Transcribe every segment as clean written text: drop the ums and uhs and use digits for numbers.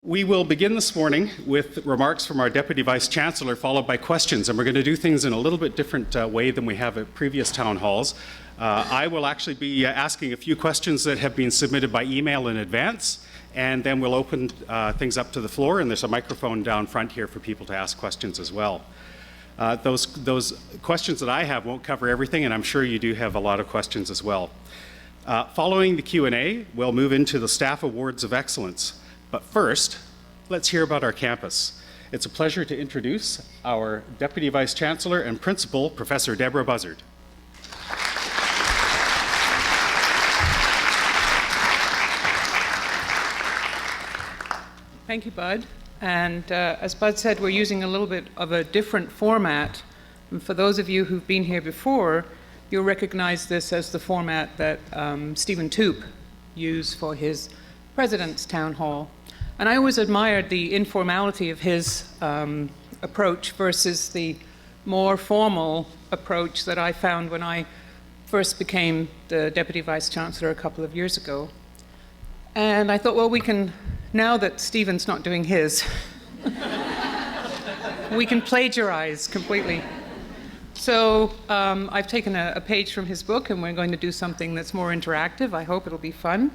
We will begin this morning with remarks from our Deputy Vice-Chancellor, followed by questions. And we're going to do things in a little bit different way than we have at previous town halls. I will actually be asking a few questions that have been submitted by email in advance, and then we'll open things up to the floor, and there's a microphone down front here for people to ask questions as well. Those questions that I have won't cover everything, and I'm sure you do have a lot of questions as well. Following the Q&A, we'll move into the Staff Awards of Excellence. But first, let's hear about our campus. It's a pleasure to introduce our Deputy Vice-Chancellor and Principal, Professor Deborah Buzzard. Thank you, Bud. And as Bud said, we're using a little bit of a different format. And for those of you who've been here before, you'll recognize this as the format that Stephen Toop used for his President's Town Hall. And I always admired the informality of his approach versus the more formal approach that I found when I first became the Deputy Vice-Chancellor a couple of years ago. And I thought, well, we can, now that Stephen's not doing his, we can plagiarize completely. So I've taken a page from his book, and we're going to do something that's more interactive. I hope it'll be fun.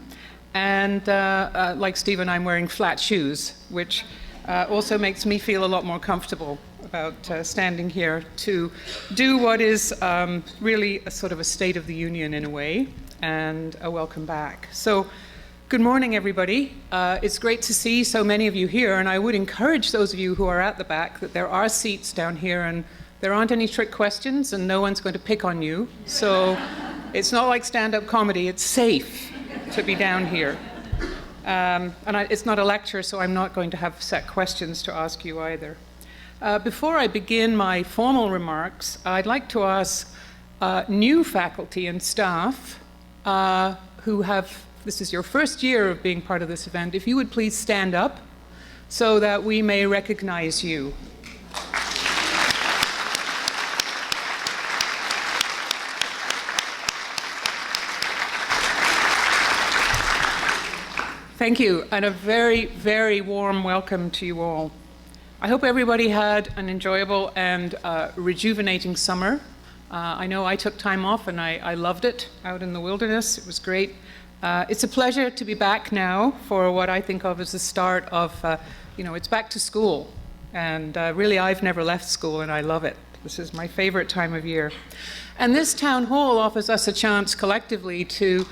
And like Stephen, I'm wearing flat shoes, which also makes me feel a lot more comfortable about standing here to do what is really a sort of a State of the Union in a way, and a welcome back. So good morning, everybody. It's great to see so many of you here, and I would encourage those of you who are at the back that there are seats down here, and there aren't any trick questions, and no one's going to pick on you. So it's not like stand-up comedy. It's safe to be down here. It's not a lecture, so I'm not going to have set questions to ask you either. Before I begin my formal remarks, I'd like to ask new faculty and staff who have, this is your first year of being part of this event, if you would please stand up so that we may recognize you. Thank you, and a very, very warm welcome to you all. I hope everybody had an enjoyable and rejuvenating summer. I know I took time off, and I loved it out in the wilderness. It was great. It's a pleasure to be back now for what I think of as the start of, it's back to school. And really, I've never left school, and I love it. This is my favorite time of year. And this town hall offers us a chance collectively to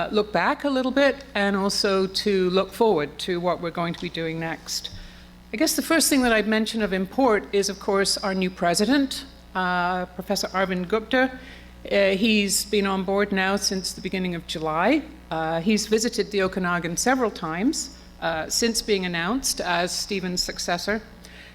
look back a little bit, and also to look forward to what we're going to be doing next. I guess the first thing that I'd mention of import is, of course, our new president, Professor Arvind Gupta. He's been on board now since the beginning of July. He's visited the Okanagan several times since being announced as Stephen's successor.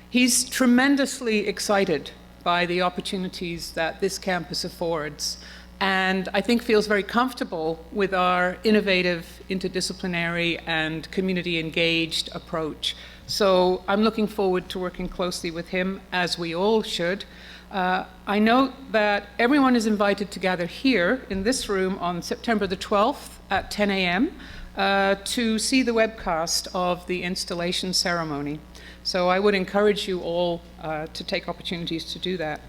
He's tremendously excited by the opportunities that this campus affords, and I think feels very comfortable with our innovative, interdisciplinary, and community-engaged approach. So I'm looking forward to working closely with him, as we all should. I note that everyone is invited to gather here in this room on September the 12th at 10 a.m. To see the webcast of the installation ceremony. So I would encourage you all to take opportunities to do that.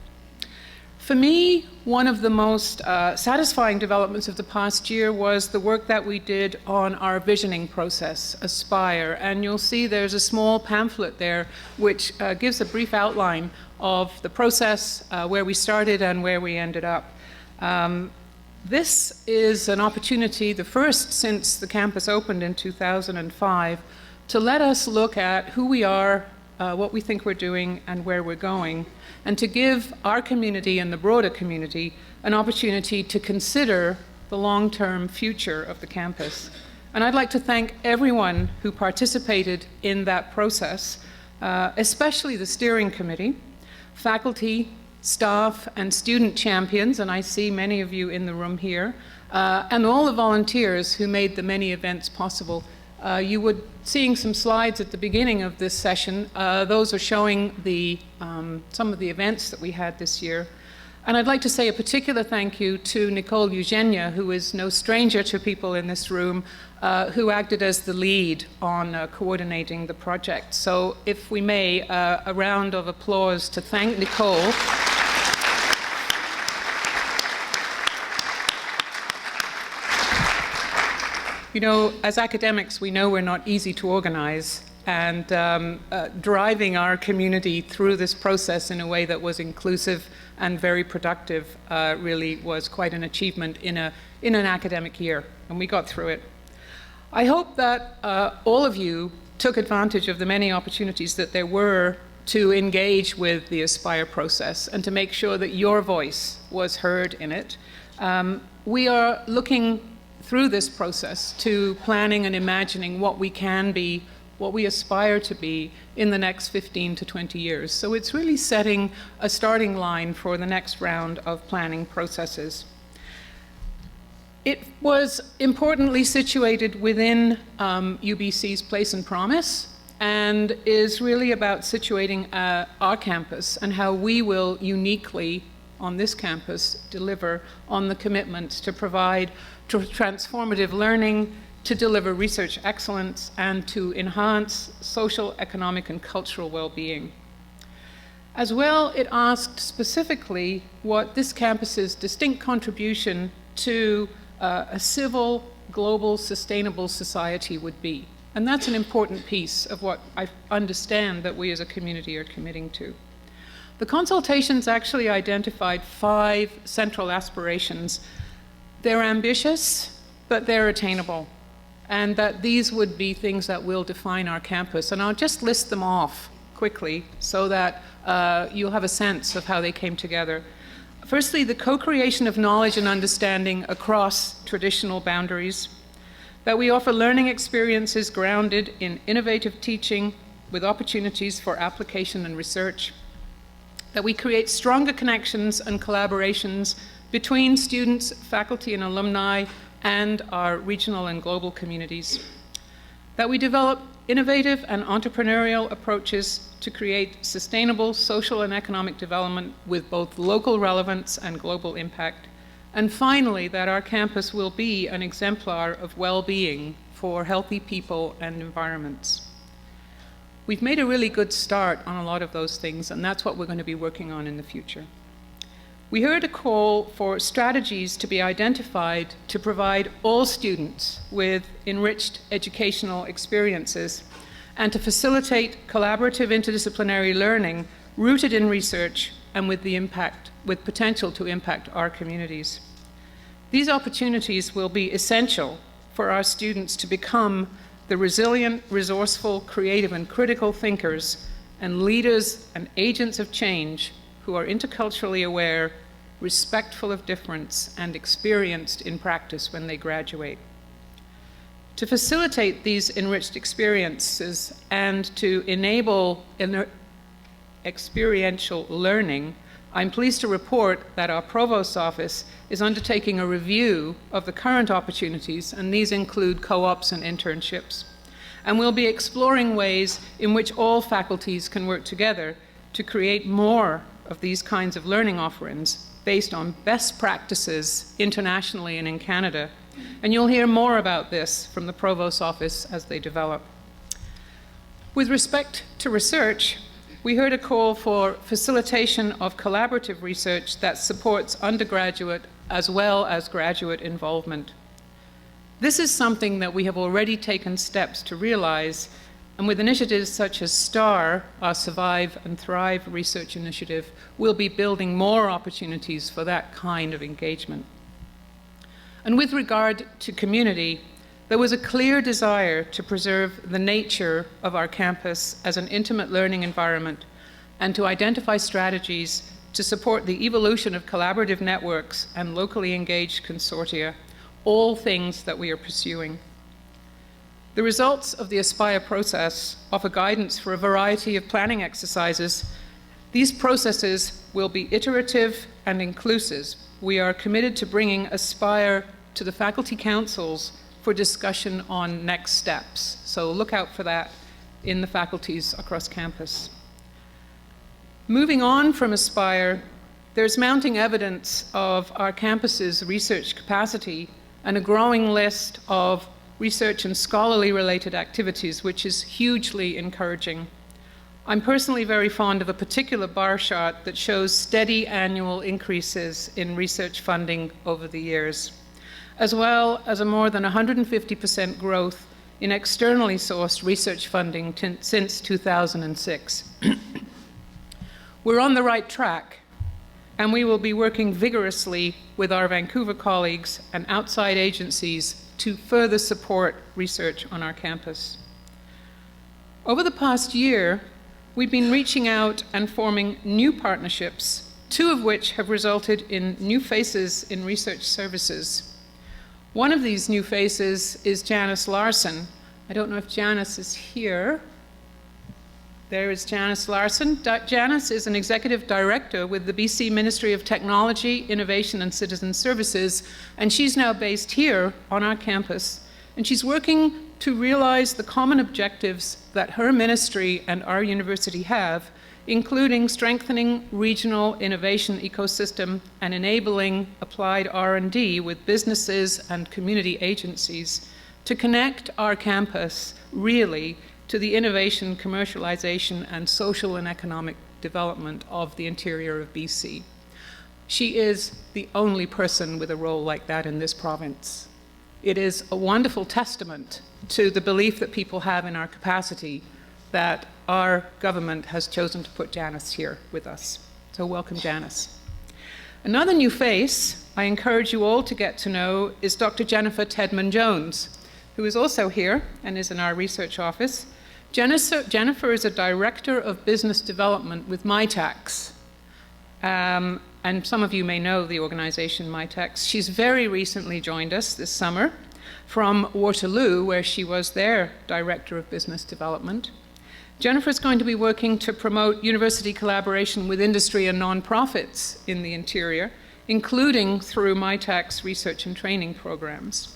For me, one of the most satisfying developments of the past year was the work that we did on our visioning process, Aspire. And you'll see there's a small pamphlet there which gives a brief outline of the process, where we started and where we ended up. This is an opportunity, the first since the campus opened in 2005, to let us look at who we are, what we think we're doing, and where we're going, and to give our community and the broader community an opportunity to consider the long-term future of the campus. And I'd like to thank everyone who participated in that process, especially the steering committee, faculty, staff, and student champions, and I see many of you in the room here, and all the volunteers who made the many events possible. You were seeing some slides at the beginning of this session. Those are showing some of the events that we had this year. And I'd like to say a particular thank you to Nicole Eugenia, who is no stranger to people in this room, who acted as the lead on coordinating the project. So if we may, a round of applause to thank Nicole. You know, as academics, we know we're not easy to organize, and driving our community through this process in a way that was inclusive and very productive really was quite an achievement in an academic year, and we got through it. I hope that all of you took advantage of the many opportunities that there were to engage with the Aspire process and to make sure that your voice was heard in it. We are looking through this process to planning and imagining what we can be, what we aspire to be in the next 15 to 20 years. So it's really setting a starting line for the next round of planning processes. It was importantly situated within UBC's place and promise, and is really about situating our campus and how we will uniquely on this campus deliver on the commitments to provide transformative learning, to deliver research excellence, and to enhance social, economic, and cultural well-being. As well, it asked specifically what this campus's distinct contribution to a civil, global, sustainable society would be. And that's an important piece of what I understand that we as a community are committing to. The consultations actually identified 5 central aspirations. They're ambitious, but they're attainable, and that these would be things that will define our campus. And I'll just list them off quickly so that you'll have a sense of how they came together. Firstly, the co-creation of knowledge and understanding across traditional boundaries, that we offer learning experiences grounded in innovative teaching with opportunities for application and research, that we create stronger connections and collaborations between students, faculty, and alumni, and our regional and global communities, that we develop innovative and entrepreneurial approaches to create sustainable social and economic development with both local relevance and global impact, and finally, that our campus will be an exemplar of well-being for healthy people and environments. We've made a really good start on a lot of those things, and that's what we're going to be working on in the future. We heard a call for strategies to be identified to provide all students with enriched educational experiences and to facilitate collaborative interdisciplinary learning rooted in research and with potential to impact our communities. These opportunities will be essential for our students to become the resilient, resourceful, creative, and critical thinkers and leaders and agents of change who are interculturally aware, respectful of difference, and experienced in practice when they graduate. To facilitate these enriched experiences and to enable experiential learning, I'm pleased to report that our Provost's office is undertaking a review of the current opportunities, and these include co-ops and internships. And we'll be exploring ways in which all faculties can work together to create more of these kinds of learning offerings based on best practices internationally and in Canada. And you'll hear more about this from the Provost's office as they develop. With respect to research, we heard a call for facilitation of collaborative research that supports undergraduate as well as graduate involvement. This is something that we have already taken steps to realize, and with initiatives such as STAR, our Survive and Thrive research initiative, we'll be building more opportunities for that kind of engagement. And with regard to community, there was a clear desire to preserve the nature of our campus as an intimate learning environment and to identify strategies to support the evolution of collaborative networks and locally engaged consortia, all things that we are pursuing. The results of the Aspire process offer guidance for a variety of planning exercises. These processes will be iterative and inclusive. We are committed to bringing Aspire to the faculty councils for discussion on next steps. So look out for that in the faculties across campus. Moving on from Aspire, there's mounting evidence of our campus's research capacity and a growing list of research and scholarly related activities, which is hugely encouraging. I'm personally very fond of a particular bar chart that shows steady annual increases in research funding over the years, as well as a more than 150% growth in externally sourced research funding since 2006. We're on the right track, and we will be working vigorously with our Vancouver colleagues and outside agencies to further support research on our campus. Over the past year, we've been reaching out and forming new partnerships, two of which have resulted in new faces in research services. One of these new faces is Janice Larson. I don't know if Janice is here. There is Janice Larson. Janice is an executive director with the BC Ministry of Technology, Innovation and Citizen Services, and she's now based here on our campus. And she's working to realize the common objectives that her ministry and our university have, including strengthening regional innovation ecosystem and enabling applied R&D with businesses and community agencies to connect our campus really to the innovation, commercialization, and social and economic development of the interior of BC. She is the only person with a role like that in this province. It is a wonderful testament to the belief that people have in our capacity that our government has chosen to put Janice here with us. So welcome, Janice. Another new face I encourage you all to get to know is Dr. Jennifer Tedman-Jones, who is also here and is in our research office. Jennifer is a director of business development with MyTax. And some of you may know the organization MyTax. She's very recently joined us this summer from Waterloo, where she was their Director of Business Development. Jennifer's going to be working to promote university collaboration with industry and nonprofits in the interior, including through MyTax research and training programs.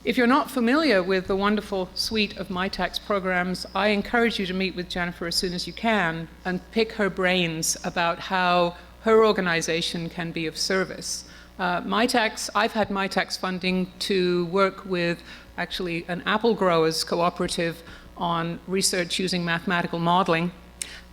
If you're not familiar with the wonderful suite of MyTax programs, I encourage you to meet with Jennifer as soon as you can and pick her brains about how her organization can be of service. MyTax, I've had MyTax funding to work with actually an apple growers cooperative on research using mathematical modeling.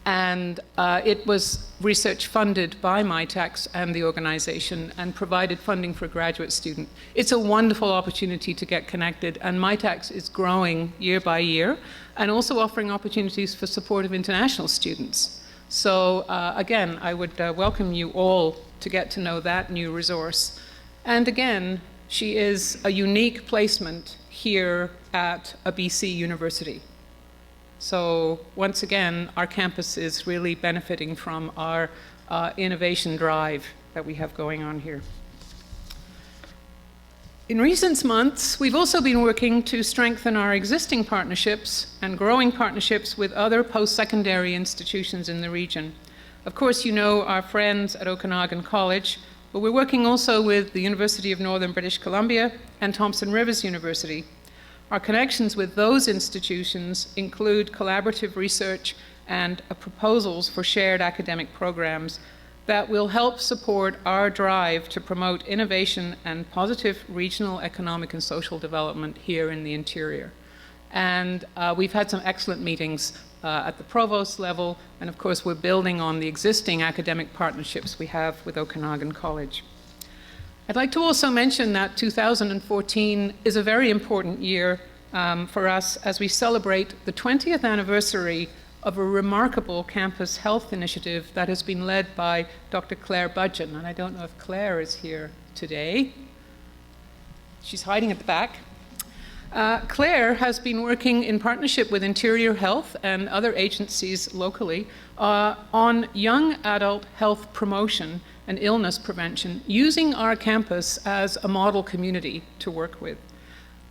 And it was research funded by MyTax and the organization and provided funding for a graduate student. It's a wonderful opportunity to get connected, and MyTax is growing year by year and also offering opportunities for support of international students. So again, I would welcome you all to get to know that new resource. And again, she is a unique placement here at a BC university. So once again, our campus is really benefiting from our innovation drive that we have going on here. In recent months, we've also been working to strengthen our existing partnerships and growing partnerships with other post-secondary institutions in the region. Of course, you know our friends at Okanagan College, but we're working also with the University of Northern British Columbia and Thompson Rivers University. Our connections with those institutions include collaborative research and proposals for shared academic programs that will help support our drive to promote innovation and positive regional economic and social development here in the interior. And we've had some excellent meetings at the provost level, and of course we're building on the existing academic partnerships we have with Okanagan College. I'd like to also mention that 2014 is a very important year for us as we celebrate the 20th anniversary of a remarkable campus health initiative that has been led by Dr. Claire Budgeon. And I don't know if Claire is here today. She's hiding at the back. Claire has been working in partnership with Interior Health and other agencies locally on young adult health promotion and illness prevention, using our campus as a model community to work with.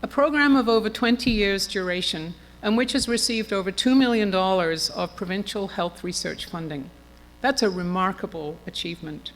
A program of over 20 years duration, and which has received over $2 million of provincial health research funding. That's a remarkable achievement.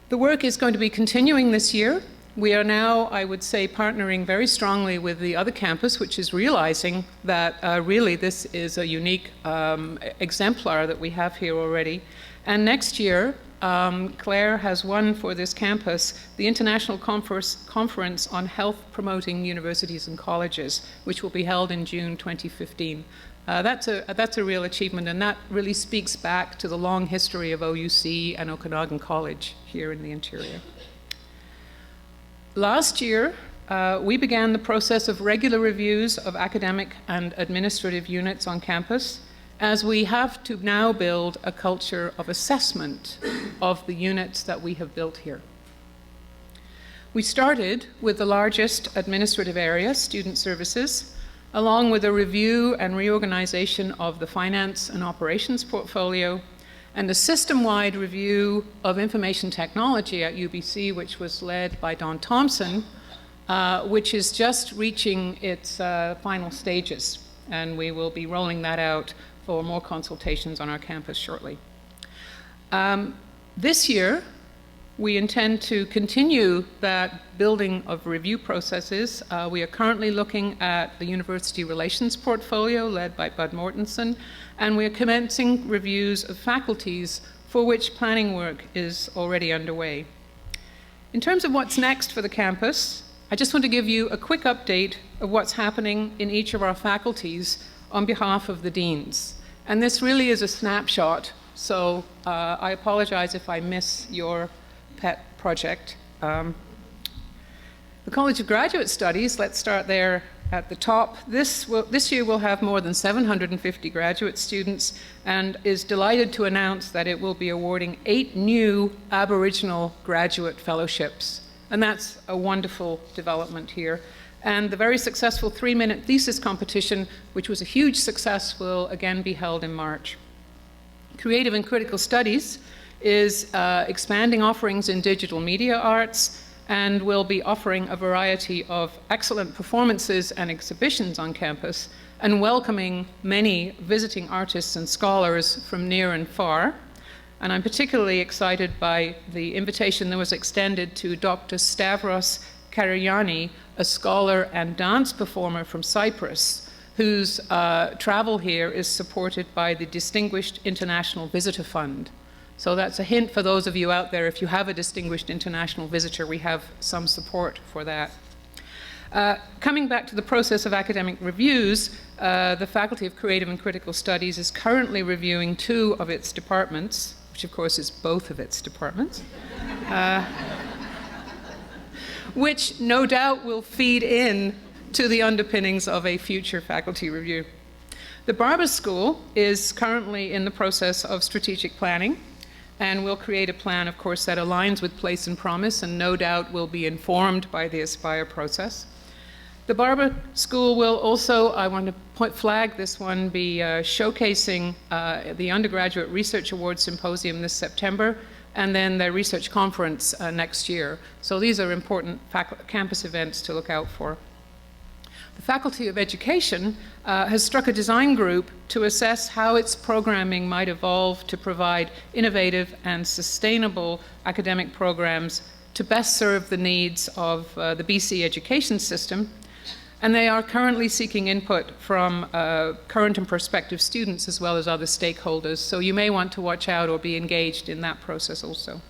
The work is going to be continuing this year. We are now, I would say, partnering very strongly with the other campus, which is realizing that really this is a unique exemplar that we have here already. And next year, Claire has won for this campus the International Conference on Health Promoting Universities and Colleges, which will be held in June 2015. That's a real achievement, and that really speaks back to the long history of OUC and Okanagan College here in the interior. Last year, we began the process of regular reviews of academic and administrative units on campus, as we have to now build a culture of assessment of the units that we have built here. We started with the largest administrative area, student services, along with a review and reorganization of the finance and operations portfolio, and a system-wide review of information technology at UBC, which was led by Don Thompson, which is just reaching its final stages, and we will be rolling that out for more consultations on our campus shortly. This year, we intend to continue that building of review processes. We are currently looking at the university relations portfolio led by Bud Mortensen, and we are commencing reviews of faculties for which planning work is already underway. In terms of what's next for the campus, I just want to give you a quick update of what's happening in each of our faculties on behalf of the deans. And this really is a snapshot, so I apologize if I miss your pet project. The College of Graduate Studies, let's start there at the top. This year will have more than 750 graduate students, and is delighted to announce that it will be awarding 8 new Aboriginal graduate fellowships. And that's a wonderful development here. And the very successful 3-minute thesis competition, which was a huge success, will again be held in March. Creative and Critical Studies is expanding offerings in digital media arts, and will be offering a variety of excellent performances and exhibitions on campus, and welcoming many visiting artists and scholars from near and far. And I'm particularly excited by the invitation that was extended to Dr. Stavros Karagianni, a scholar and dance performer from Cyprus, whose travel here is supported by the Distinguished International Visitor Fund. So that's a hint for those of you out there, if you have a distinguished international visitor, we have some support for that. Coming back to the process of academic reviews, the Faculty of Creative and Critical Studies is currently reviewing 2 of its departments, which of course is both of its departments, which no doubt will feed in to the underpinnings of a future faculty review. The Barber School is currently in the process of strategic planning, and we'll create a plan, of course, that aligns with place and promise, and no doubt will be informed by the Aspire process. The Barber School will also, I want to flag this one, be showcasing the Undergraduate Research Awards Symposium this September, and then their research conference next year. So these are important campus events to look out for. The Faculty of Education has struck a design group to assess how its programming might evolve to provide innovative and sustainable academic programs to best serve the needs of the BC education system. And they are currently seeking input from current and prospective students as well as other stakeholders. So you may want to watch out or be engaged in that process also.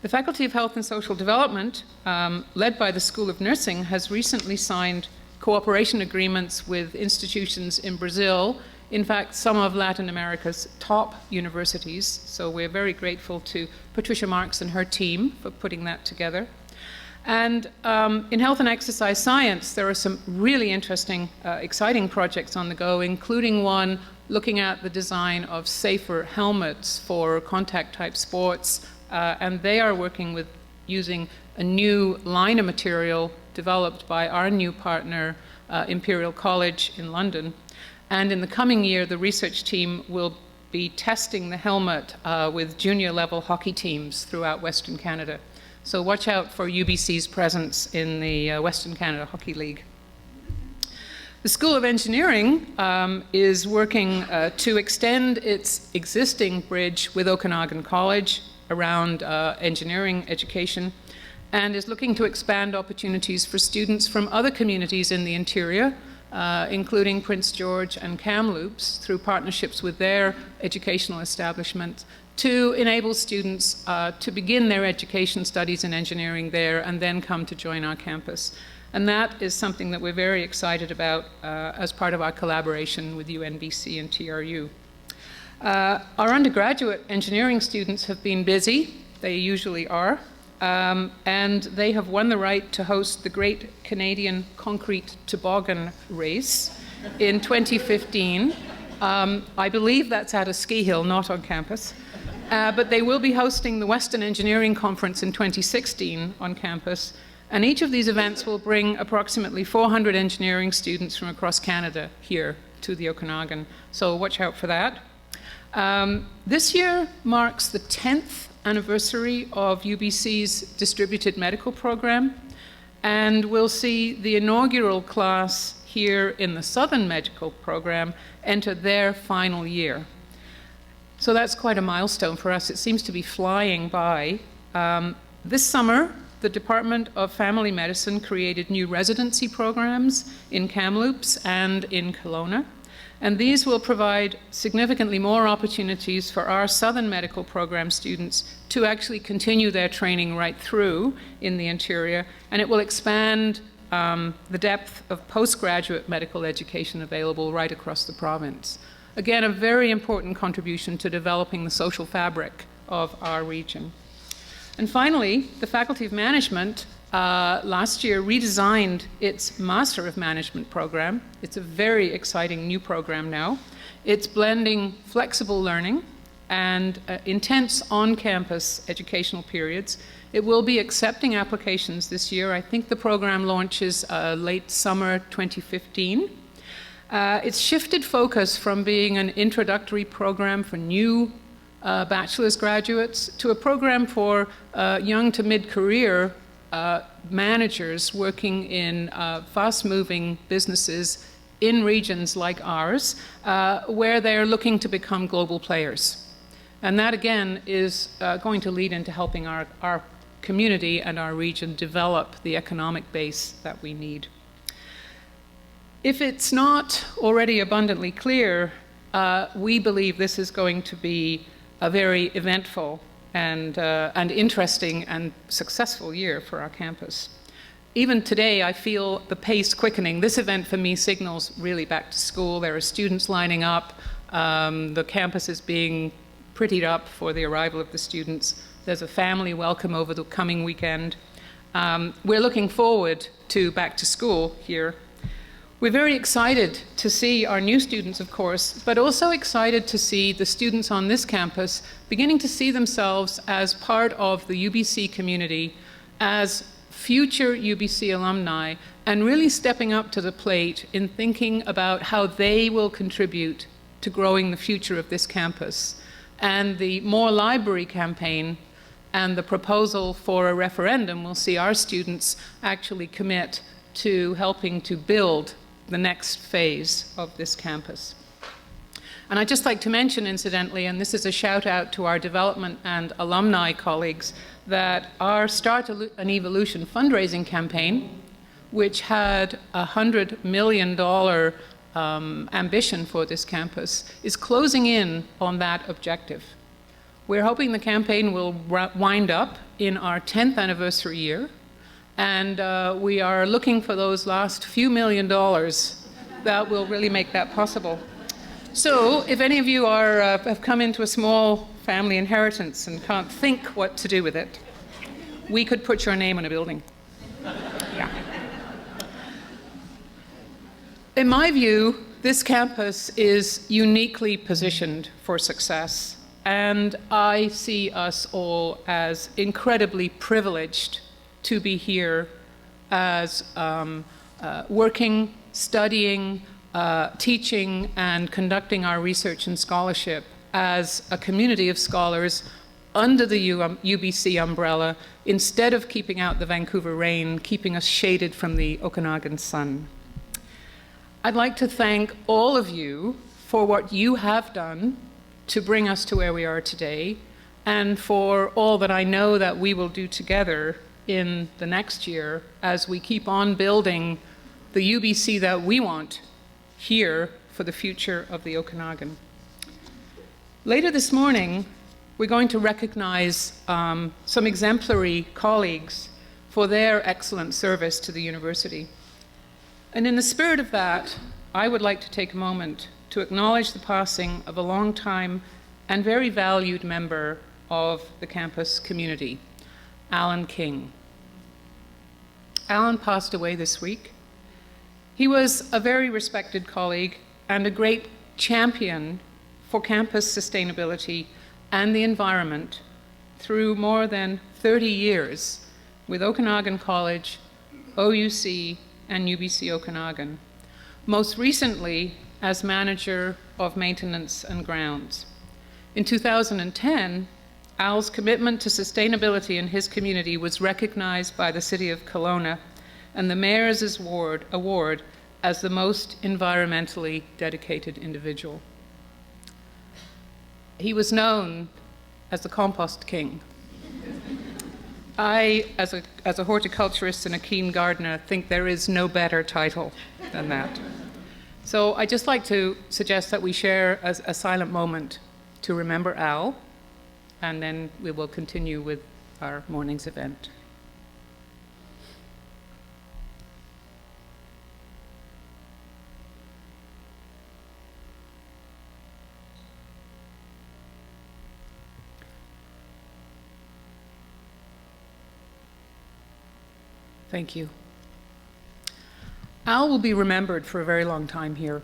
The Faculty of Health and Social Development, led by the School of Nursing, has recently signed cooperation agreements with institutions in Brazil, in fact, some of Latin America's top universities. So we're very grateful to Patricia Marks and her team for putting that together. And in health and exercise science, there are some really interesting, exciting projects on the go, including one looking at the design of safer helmets for contact-type sports. And they are working with using a new line of material developed by our new partner, Imperial College in London. And in the coming year, the research team will be testing the helmet with junior level hockey teams throughout Western Canada. So watch out for UBC's presence in the Western Canada Hockey League. The School of Engineering is working to extend its existing bridge with Okanagan College around engineering education, and is looking to expand opportunities for students from other communities in the interior, including Prince George and Kamloops, through partnerships with their educational establishments, to enable students to begin their education studies in engineering there and then come to join our campus. And that is something that we're very excited about as part of our collaboration with UNBC and TRU. Our undergraduate engineering students have been busy. They usually are. And they have won the right to host the Great Canadian Concrete Toboggan Race in 2015. I believe that's at a ski hill, not on campus. But they will be hosting the Western Engineering Conference in 2016 on campus. And each of these events will bring approximately 400 engineering students from across Canada here to the Okanagan. So watch out for that. This year marks the 10th anniversary of UBC's distributed medical program, and we'll see the inaugural class here in the Southern Medical program enter their final year. So that's quite a milestone for us. It seems to be flying by. This summer, the Department of Family Medicine created new residency programs in Kamloops and in Kelowna. And these will provide significantly more opportunities for our Southern Medical Program students to actually continue their training right through in the interior, and it will expand the depth of postgraduate medical education available right across the province. Again, a very important contribution to developing the social fabric of our region. And finally, the Faculty of Management last year redesigned its Master of Management program. It's a very exciting new program now. It's blending flexible learning and intense on-campus educational periods. It will be accepting applications this year. I think the program launches late summer 2015. It's shifted focus from being an introductory program for new bachelor's graduates to a program for young to mid-career managers working in fast-moving businesses in regions like ours, where they're looking to become global players. And that, again, is going to lead into helping our community and our region develop the economic base that we need. If it's not already abundantly clear, we believe this is going to be a very eventful and interesting and successful year for our campus. Even today, I feel the pace quickening. This event for me signals really back to school. There are students lining up. The campus is being prettied up for the arrival of the students. There's a family welcome over the coming weekend. We're looking forward to back to school here. We're very excited to see our new students, of course, but also excited to see the students on this campus beginning to see themselves as part of the UBC community, as future UBC alumni, and really stepping up to the plate in thinking about how they will contribute to growing the future of this campus. And the More Library campaign and the proposal for a referendum will see our students actually commit to helping to build the next phase of this campus. And I'd just like to mention, incidentally, and this is a shout out to our development and alumni colleagues, that our Start an Evolution fundraising campaign, which had a $100 million ambition for this campus, is closing in on that objective. We're hoping the campaign will wind up in our 10th anniversary year, and we are looking for those last few $1 million that will really make that possible. So if any of you have come into a small family inheritance and can't think what to do with it, we could put your name on a building. Yeah. In my view, this campus is uniquely positioned for success, and I see us all as incredibly privileged to be here as working, studying, teaching, and conducting our research and scholarship as a community of scholars under the UBC umbrella, instead of keeping out the Vancouver rain, keeping us shaded from the Okanagan sun. I'd like to thank all of you for what you have done to bring us to where we are today, and for all that I know that we will do together in the next year as we keep on building the UBC that we want here for the future of the Okanagan. Later this morning, we're going to recognize some exemplary colleagues for their excellent service to the university. And in the spirit of that, I would like to take a moment to acknowledge the passing of a long-time and very valued member of the campus community, Alan King. Alan passed away this week. He was a very respected colleague and a great champion for campus sustainability and the environment through more than 30 years with Okanagan College, OUC, and UBC Okanagan, most recently as manager of maintenance and grounds. In 2010, Al's commitment to sustainability in his community was recognized by the City of Kelowna and the Mayor's Award as the most environmentally dedicated individual. He was known as the Compost King. I, as a horticulturist and a keen gardener, think there is no better title than that. So I'd just like to suggest that we share a silent moment to remember Al, and then we will continue with our morning's event. Thank you. Al will be remembered for a very long time here,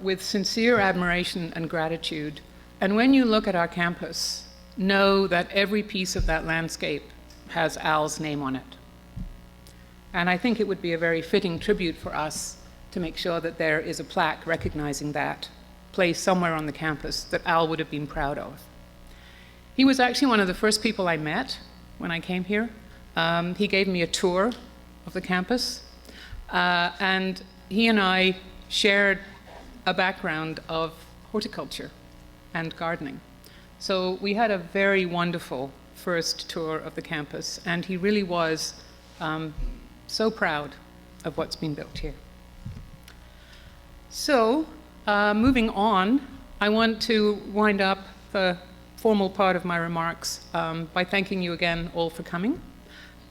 with sincere admiration and gratitude. And when you look at our campus, know that every piece of that landscape has Al's name on it. And I think it would be a very fitting tribute for us to make sure that there is a plaque recognizing that place somewhere on the campus that Al would have been proud of. He was actually one of the first people I met when I came here. He gave me a tour of the campus, and he and I shared a background of horticulture and gardening. So we had a very wonderful first tour of the campus, and he really was so proud of what's been built here. So, moving on, I want to wind up the formal part of my remarks by thanking you again all for coming,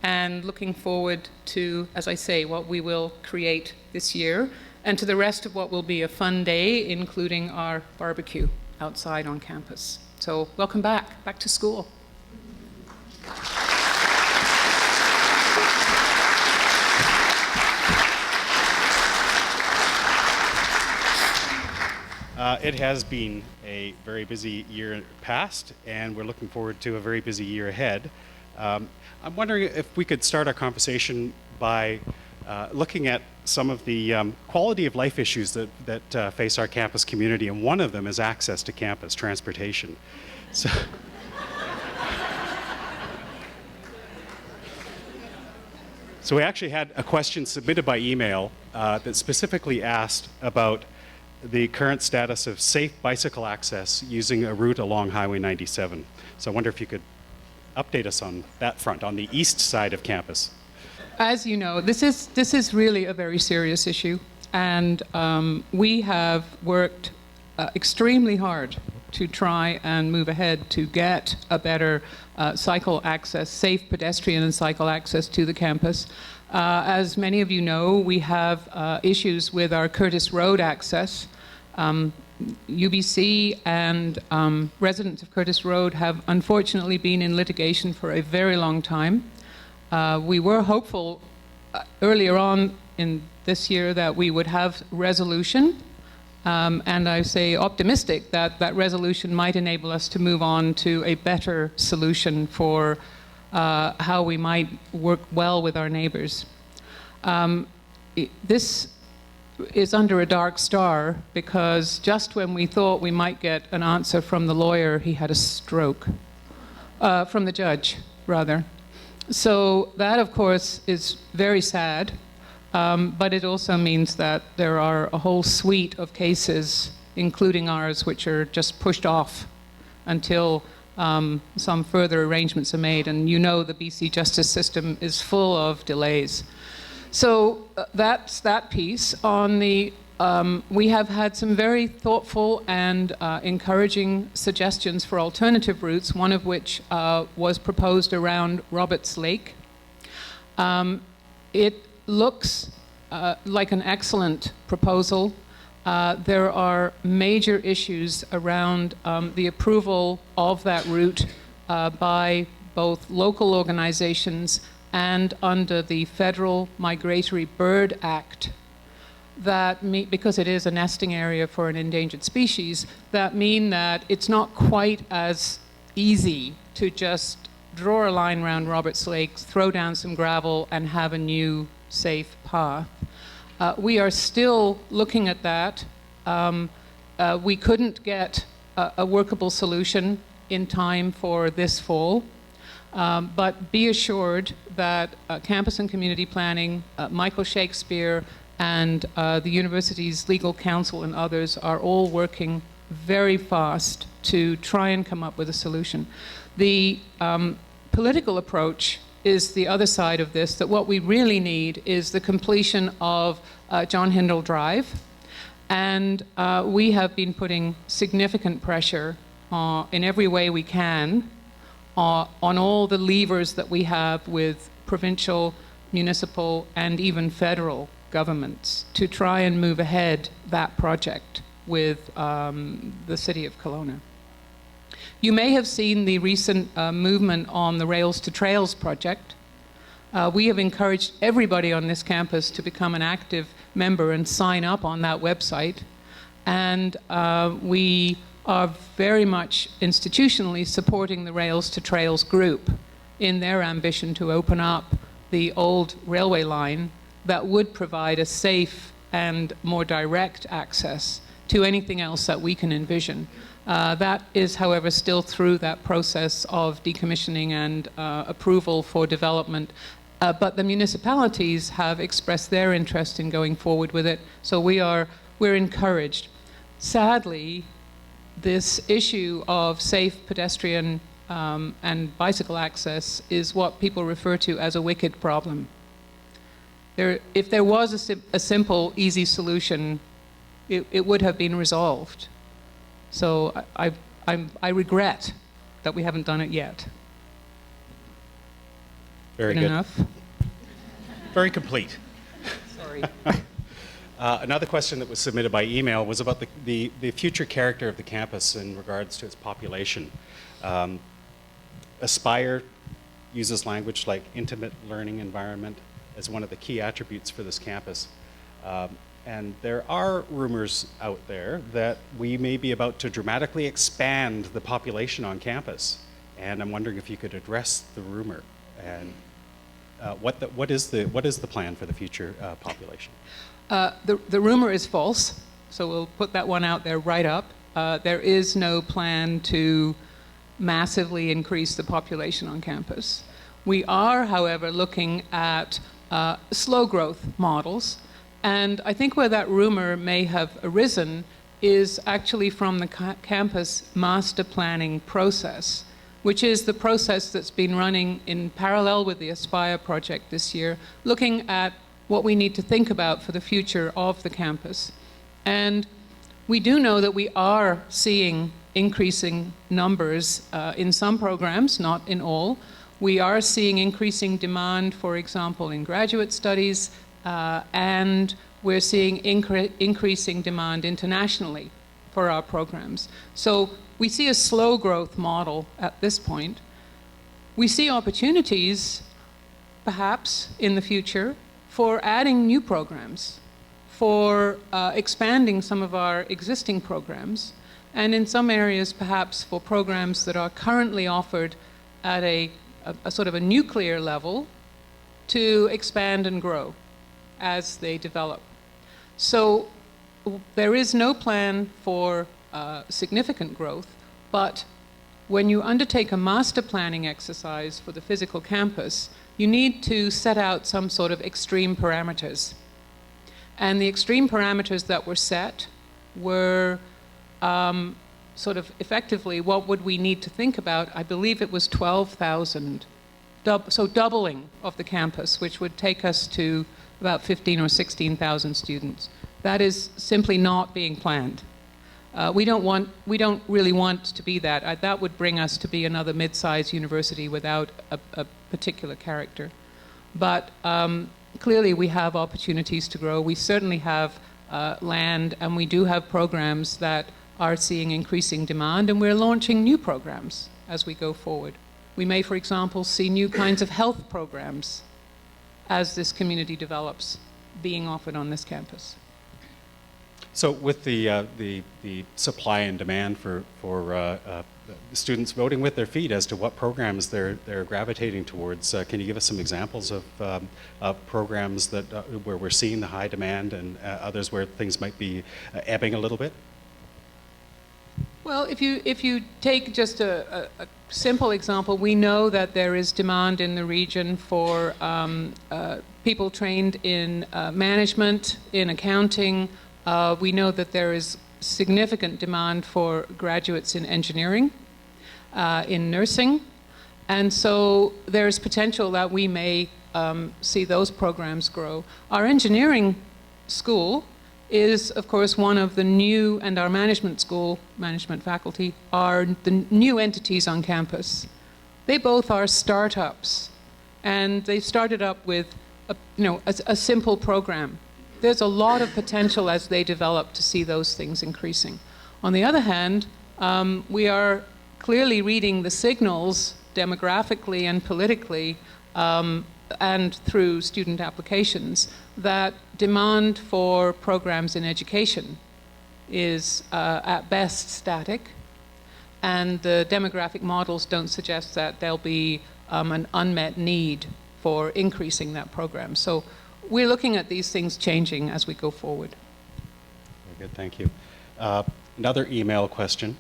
and looking forward to, as I say, what we will create this year, and to the rest of what will be a fun day, including our barbecue outside on campus. So welcome back to school. It has been a very busy year past, and we're looking forward to a very busy year ahead. I'm wondering if we could start our conversation by looking at some of the quality of life issues that face our campus community, and one of them is access to campus, transportation. So, so we actually had a question submitted by email that specifically asked about the current status of safe bicycle access using a route along Highway 97. So I wonder if you could update us on that front, on the east side of campus. As you know, this is really a very serious issue, and we have worked extremely hard to try and move ahead to get a better cycle access, safe pedestrian and cycle access to the campus. As many of you know, we have issues with our Curtis Road access. UBC and residents of Curtis Road have unfortunately been in litigation for a very long time. We were hopeful earlier on in this year that we would have resolution, and I say optimistic that that resolution might enable us to move on to a better solution for how we might work well with our neighbors. This is under a dark star because just when we thought we might get an answer from the lawyer, he had a stroke. From the judge, rather. So that, of course, is very sad, but it also means that there are a whole suite of cases, including ours, which are just pushed off until some further arrangements are made. And you know the BC justice system is full of delays. So that's that piece. On the we have had some very thoughtful and encouraging suggestions for alternative routes, one of which was proposed around Roberts Lake. It looks like an excellent proposal. There are major issues around the approval of that route by both local organizations and under the Federal Migratory Bird Act, because it is a nesting area for an endangered species, that mean that it's not quite as easy to just draw a line around Roberts Lake, throw down some gravel, and have a new safe path. We are still looking at that. We couldn't get a workable solution in time for this fall, but be assured that Campus and Community Planning, Michael Shakespeare, and the university's legal counsel and others are all working very fast to try and come up with a solution. The political approach is the other side of this, that what we really need is the completion of John Hindle Drive. And we have been putting significant pressure in every way we can on all the levers that we have with provincial, municipal, and even federal governments to try and move ahead that project with the city of Kelowna. You may have seen the recent movement on the Rails to Trails project. We have encouraged everybody on this campus to become an active member and sign up on that website. And we are very much institutionally supporting the Rails to Trails group in their ambition to open up the old railway line that would provide a safe and more direct access to anything else that we can envision. That is, however, still through that process of decommissioning and approval for development. But the municipalities have expressed their interest in going forward with it, so we're encouraged. Sadly, this issue of safe pedestrian and bicycle access is what people refer to as a wicked problem. If there was a simple, easy solution, it would have been resolved. So I regret that we haven't done it yet. Very good. Enough? Very complete. Sorry. Another question that was submitted by email was about the future character of the campus in regards to its population. Aspire uses language like intimate learning environment as one of the key attributes for this campus. And there are rumors out there that we may be about to dramatically expand the population on campus. And I'm wondering if you could address the rumor and what is the plan for the future population? The rumor is false, so we'll put that one out there right up. There is no plan to massively increase the population on campus. We are, however, looking at slow growth models. And I think where that rumor may have arisen is actually from the campus master planning process, which is the process that's been running in parallel with the Aspire project this year, looking at what we need to think about for the future of the campus. And we do know that we are seeing increasing numbers in some programs, not in all. We are seeing increasing demand, for example, in graduate studies, and we're seeing increasing demand internationally for our programs. So we see a slow growth model at this point. We see opportunities, perhaps, in the future for adding new programs, for expanding some of our existing programs, and in some areas, perhaps, for programs that are currently offered at a sort of a nuclear level to expand and grow as they develop. So there is no plan for significant growth, but when you undertake a master planning exercise for the physical campus, you need to set out some sort of extreme parameters. And the extreme parameters that were set were sort of effectively what would we need to think about. I believe it was 12,000, so doubling of the campus, which would take us to about 15 or 16,000 students. That is simply not being planned. We don't really want to be that. That would bring us to be another mid-sized university without a particular character. But clearly we have opportunities to grow. We certainly have land, and we do have programs that are seeing increasing demand, and we're launching new programs as we go forward. We may, for example, see new kinds of health programs as this community develops being offered on this campus. So with the supply and demand for students voting with their feet as to what programs they're gravitating towards, can you give us some examples of programs that where we're seeing the high demand and others where things might be ebbing a little bit? Well, if you take just a simple example, we know that there is demand in the region for people trained in management, in accounting. We know that there is significant demand for graduates in engineering, in nursing, and so there's potential that we may see those programs grow. Our engineering school is, of course, one of the new, and our management school, management faculty, are the new entities on campus. They both are startups, and they started up with a simple program. There's a lot of potential as they develop to see those things increasing. On the other hand, we are clearly reading the signals demographically and politically and through student applications that demand for programs in education is at best static, and the demographic models don't suggest that there'll be an unmet need for increasing that program. So we're looking at these things changing as we go forward. Very good, thank you. Another email question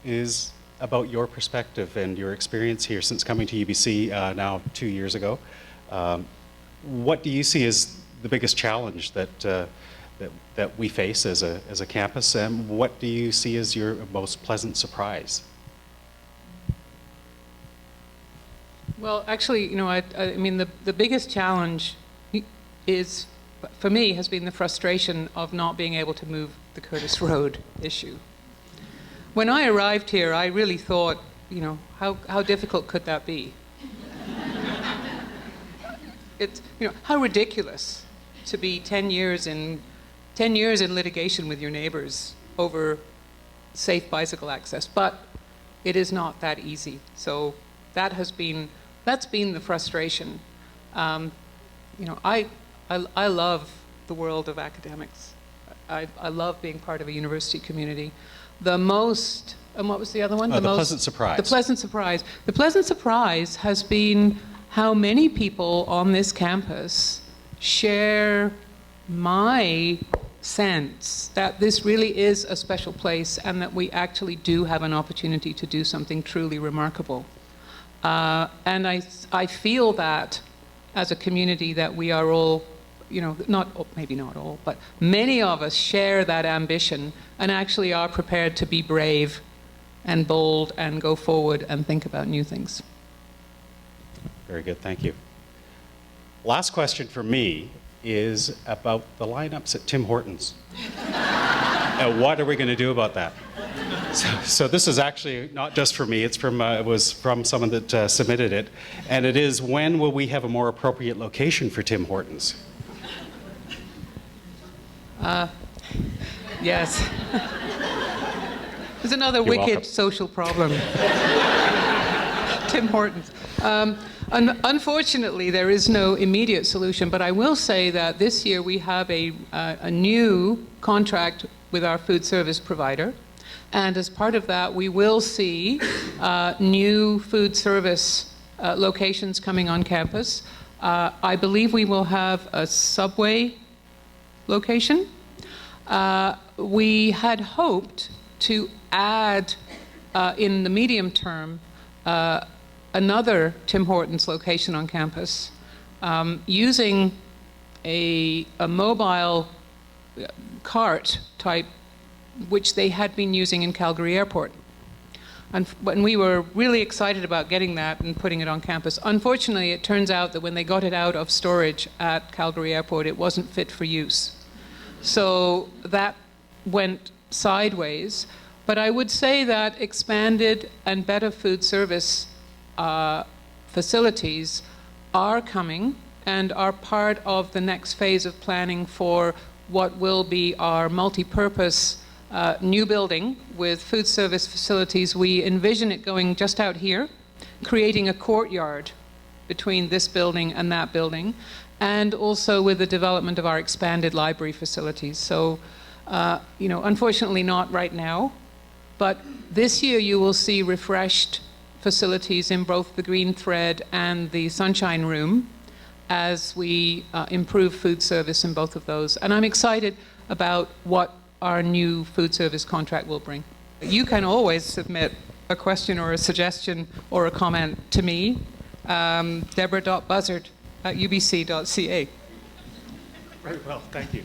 is about your perspective and your experience here since coming to UBC now 2 years ago. What do you see as the biggest challenge that we face as a campus, and what do you see as your most pleasant surprise? Well, actually, I mean, the biggest challenge is, for me, has been the frustration of not being able to move the Curtis Road issue. When I arrived here, I really thought, how difficult could that be? It's, how ridiculous to be 10 years in litigation with your neighbors over safe bicycle access, but it is not that easy. So that's been the frustration. I love the world of academics. I love being part of a university community. And what was the other one? The pleasant surprise. The pleasant surprise. The pleasant surprise has been how many people on this campus share my sense that this really is a special place and that we actually do have an opportunity to do something truly remarkable. And I feel that as a community that we are all, maybe not all, but many of us share that ambition and actually are prepared to be brave and bold and go forward and think about new things. Very good, thank you. Last question for me is about the lineups at Tim Hortons. What are we going to do about that? So this is actually not just for me, it was from someone that submitted it, and it is, when will we have a more appropriate location for Tim Hortons? Yes. There's another wicked welcome. social problem. Tim Hortons. Unfortunately, there is no immediate solution, but I will say that this year we have a new contract with our food service provider, and as part of that we will see new food service locations coming on campus. I believe we will have a Subway location. We had hoped to add in the medium term another Tim Hortons location on campus using a mobile cart type, which they had been using in Calgary Airport. And we were really excited about getting that and putting it on campus. Unfortunately, it turns out that when they got it out of storage at Calgary Airport, it wasn't fit for use. So that went sideways. But I would say that expanded and better food service facilities are coming and are part of the next phase of planning for what will be our multi-purpose new building with food service facilities. We envision it going just out here, creating a courtyard between this building and that building, and also with the development of our expanded library facilities. So, you know, unfortunately not right now, but this year you will see refreshed facilities in both the Green Thread and the Sunshine Room as we improve food service in both of those. And I'm excited about what our new food service contract will bring. You can always submit a question or a suggestion or a comment to me, Deborah.buzzard@ubc.ca. Very well, thank you.